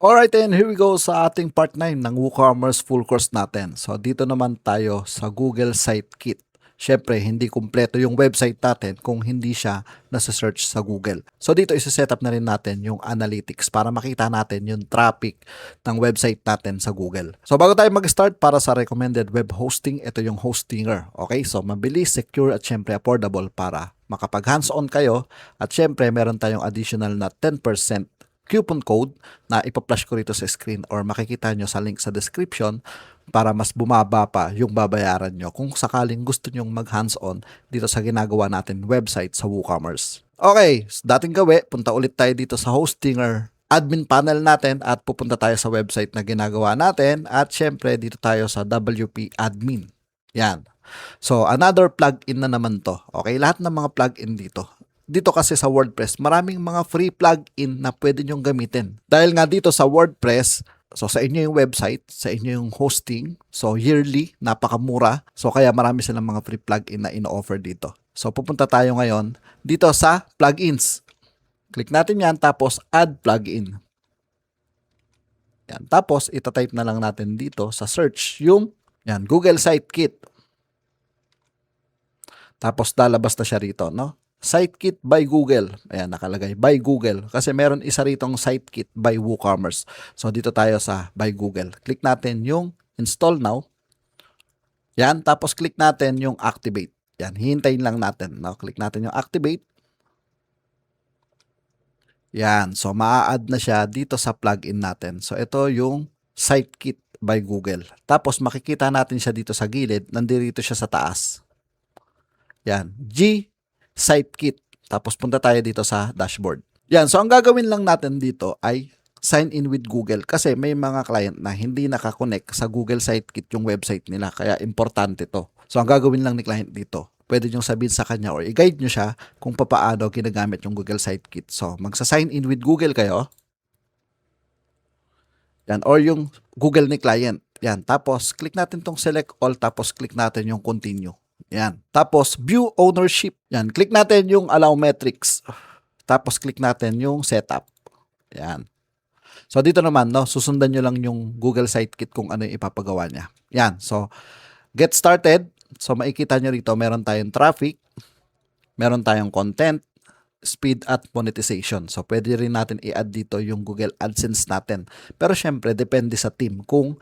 Alright, and here we go sa ating part 9 ng WooCommerce full course natin. So, dito naman tayo sa Google Site Kit. Siyempre, hindi kumpleto yung website natin kung hindi siya nasa-search sa Google. So, dito isa-setup na rin natin yung analytics para makita natin yung traffic ng website natin sa Google. So, bago tayo mag-start para sa recommended web hosting, ito yung Hostinger. Okay? So, mabilis, secure, at syempre affordable para makapag hands-on kayo. At syempre, meron tayong additional na 10% coupon code na ipa-flash ko rito sa screen or makikita nyo sa link sa description para mas bumaba pa yung babayaran nyo kung sakaling gusto nyong mag hands-on dito sa ginagawa natin website sa WooCommerce. Okay, dating gawi, punta ulit tayo dito sa Hostinger admin panel natin at pupunta tayo sa website na ginagawa natin at syempre dito tayo sa WP admin. Yan. So, another plugin na naman to. Okay, lahat ng mga plugin dito kasi sa WordPress, maraming mga free plugin na pwede nyong gamitin. Dahil nga dito sa WordPress, so sa inyo yung website, sa inyo yung hosting, so yearly, napakamura. So kaya marami silang mga free plugin na ino-offer dito. So pupunta tayo ngayon dito sa plugins. Click natin yan, tapos add plugin. Yan. Tapos itatype na lang natin dito sa search yung yan, Google Site Kit. Tapos lalabas na siya rito, no? SiteKit by Google. Ayan, nakalagay by Google. Kasi meron isa ritong SiteKit by WooCommerce. So, dito tayo sa by Google. Click natin yung install now. Yan, tapos click natin yung activate. Yan, hihintayin lang natin. No? Click natin yung activate. Yan, so maa-add na siya dito sa plugin natin. So, ito yung SiteKit by Google. Tapos, makikita natin siya dito sa gilid. Nandito siya sa taas. Yan, Site Kit. Tapos punta tayo dito sa dashboard. Yan, so ang gagawin lang natin dito ay sign in with Google kasi may mga client na hindi nakakonect sa Google Site Kit yung website nila kaya importante to. So ang gagawin lang ni client dito, pwede nyo sabihin sa kanya or i-guide nyo siya kung paano ginagamit yung Google Site Kit. So magsa-sign in with Google kayo. Yan, or yung Google ni client. Yan, tapos click natin tong select all tapos click natin yung continue. Yan. Tapos, view ownership. Yan. Click natin yung allow metrics. Tapos, click natin yung setup. Yan. So, dito naman, no, susundan nyo lang yung Google Site Kit kung ano yung ipapagawa niya. Yan. So, get started. So, makikita nyo rito, meron tayong traffic, meron tayong content, speed at monetization. So, pwede rin natin i-add dito yung Google AdSense natin. Pero, syempre, depende sa team kung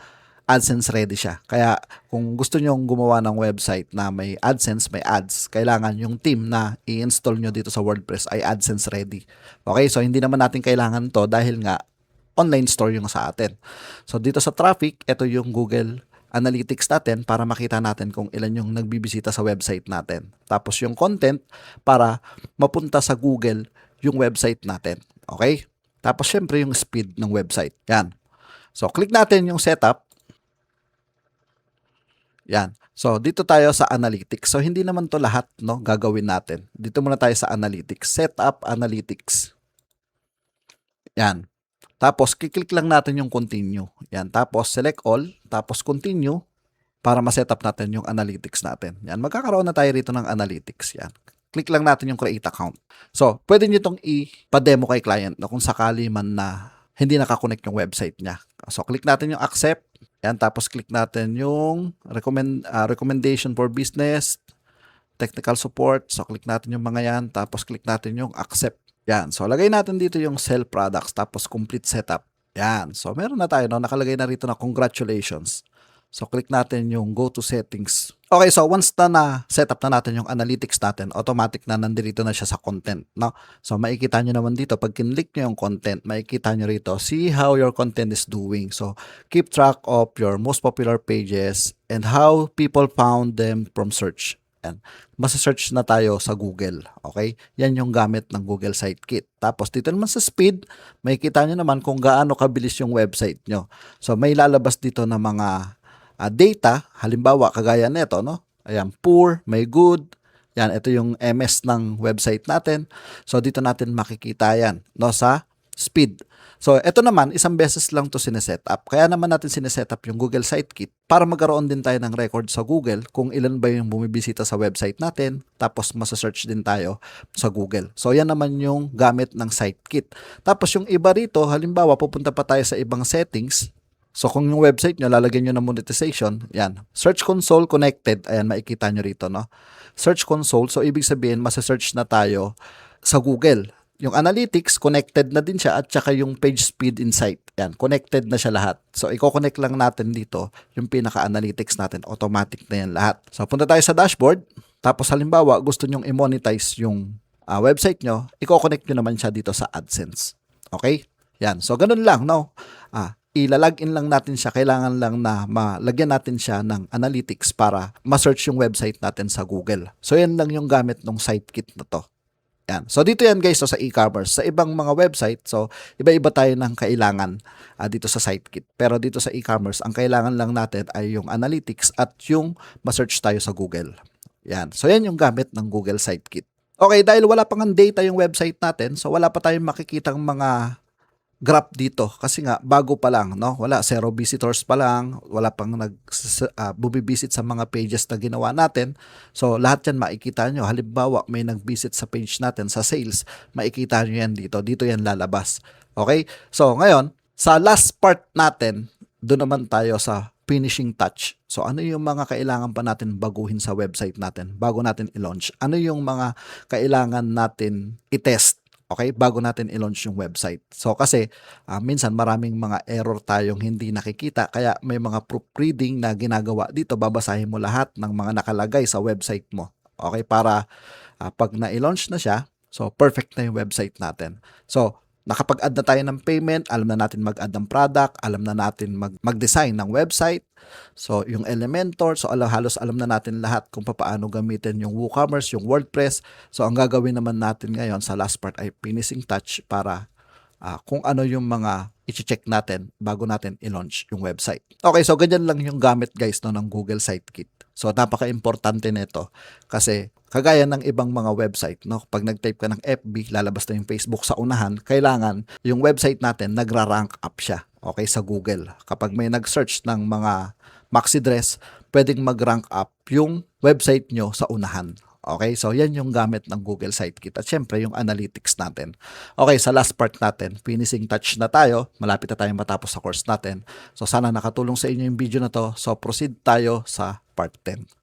AdSense ready siya. Kaya kung gusto nyo gumawa ng website na may AdSense, may ads, kailangan yung team na i-install nyo dito sa WordPress ay AdSense ready. Okay, so hindi naman natin kailangan to dahil nga online store yung sa atin. So dito sa traffic, ito yung Google Analytics natin para makita natin kung ilan yung nagbibisita sa website natin. Tapos yung content para mapunta sa Google yung website natin. Okay? Tapos syempre yung speed ng website. Yan. So click natin yung setup. Yan. So, dito tayo sa analytics. So, hindi naman to lahat, no, gagawin natin. Dito muna tayo sa analytics. Setup analytics. Yan. Tapos, kiklik lang natin yung continue. Yan. Tapos, select all. Tapos, continue para ma-setup natin yung analytics natin. Yan. Magkakaroon na tayo rito ng analytics. Yan. Click lang natin yung create account. So, pwede nyo itong i-demo kay client na kung sakali man na hindi nakakonect yung website niya. So, click natin yung accept. Yan, tapos click natin yung recommendation for business, technical support. So, click natin yung mga yan. Tapos, click natin yung accept. Yan. So, lagay natin dito yung sell products. Tapos, complete setup. Yan. So, meron na tayo, no? Nakalagay na rito na congratulations. So, click natin yung go to settings. Okay, so once na setup na natin yung analytics natin, automatic na nandito na siya sa content, no? So, makikita nyo naman dito, pag kinlik nyo yung content, makikita nyo rito, see how your content is doing. So, keep track of your most popular pages and how people found them from search. Yan. Masa-search na tayo sa Google. Okay? Yan yung gamit ng Google Site Kit. Tapos, dito naman sa speed, makikita nyo naman kung gaano kabilis yung website nyo. So, may lalabas dito na mga data, halimbawa kagaya nito, no? Ayan, poor, may good. Yan, ito yung MS ng website natin. So dito natin makikita yan, no, sa speed. So, ito naman, isang beses lang to sineset up. Kaya naman natin sineset up yung Google Sitekit para magkaroon din tayo ng record sa Google kung ilan ba yung bumibisita sa website natin. Tapos, masasearch din tayo sa Google. So, yan naman yung gamit ng Sitekit. Tapos, yung iba rito, halimbawa, pupunta pa tayo sa ibang settings. So, kung yung website nyo, lalagyan nyo ng monetization, yan. Search Console connected. Ayan, makikita nyo rito, no? Search Console. So, ibig sabihin, masasearch na tayo sa Google. Yung analytics, connected na din siya at saka yung page speed insight. Yan, connected na siya lahat. So, i-connect lang natin dito yung pinaka-analytics natin. Automatic na yan lahat. So, punta tayo sa dashboard. Tapos, halimbawa, gusto nyong i-monetize yung website nyo, i-connect nyo naman siya dito sa AdSense. Okay? Yan. So, ganun lang, no? Ilalagin lang natin siya. Kailangan lang na malagyan natin siya ng analytics para ma-search yung website natin sa Google. So, yan lang yung gamit ng Sitekit na to. Yan. So, dito yan guys, so, sa e-commerce. Sa ibang mga website, so, iba-iba tayo ng kailangan dito sa Sitekit. Pero dito sa e-commerce, ang kailangan lang natin ay yung analytics at yung ma-search tayo sa Google. Yan. So, yan yung gamit ng Google Sitekit. Okay, dahil wala pang data yung website natin, so wala pa tayong makikitang mga graph dito kasi nga bago pa lang, no? Wala, 0 visitors pa lang, wala pang bumibisit sa mga pages na ginawa natin. So lahat yan makikita nyo. Halimbawa may nag-visit sa page natin sa sales, makikita nyo yan dito. Dito yan lalabas. Okay? So ngayon, sa last part natin, doon naman tayo sa finishing touch. So ano yung mga kailangan pa natin baguhin sa website natin bago natin i-launch? Ano yung mga kailangan natin i-test? Okay, bago natin i-launch yung website. So kasi minsan maraming mga error tayong hindi nakikita kaya may mga proofreading na ginagawa dito. Babasahin mo lahat ng mga nakalagay sa website mo. Okay, para pag na-launch na siya, so perfect na yung website natin. So nakapag-add na tayo ng payment, alam na natin mag-add ng product, alam na natin mag-design ng website. So, yung Elementor, so halos alam na natin lahat kung paano gamitin yung WooCommerce, yung WordPress. So, ang gagawin naman natin ngayon sa last part ay finishing touch para kung ano yung mga i-check natin bago natin i-launch yung website. Okay, so ganyan lang yung gamit guys no, ng Google Sitekit. So, napaka-importante nito kasi kagaya ng ibang mga website, no? Pag nag-type ka ng FB, lalabas na yung Facebook sa unahan, kailangan yung website natin nagra-rank up siya, okay, sa Google. Kapag may nag-search ng mga maxi dress, pwedeng mag-rank up yung website nyo sa unahan. Okay, so yan yung gamit ng Google Sitekit at syempre yung analytics natin. Okay, sa last part natin, finishing touch na tayo, malapit na tayong matapos sa course natin. So sana nakatulong sa inyo yung video na to, so proceed tayo sa part 10.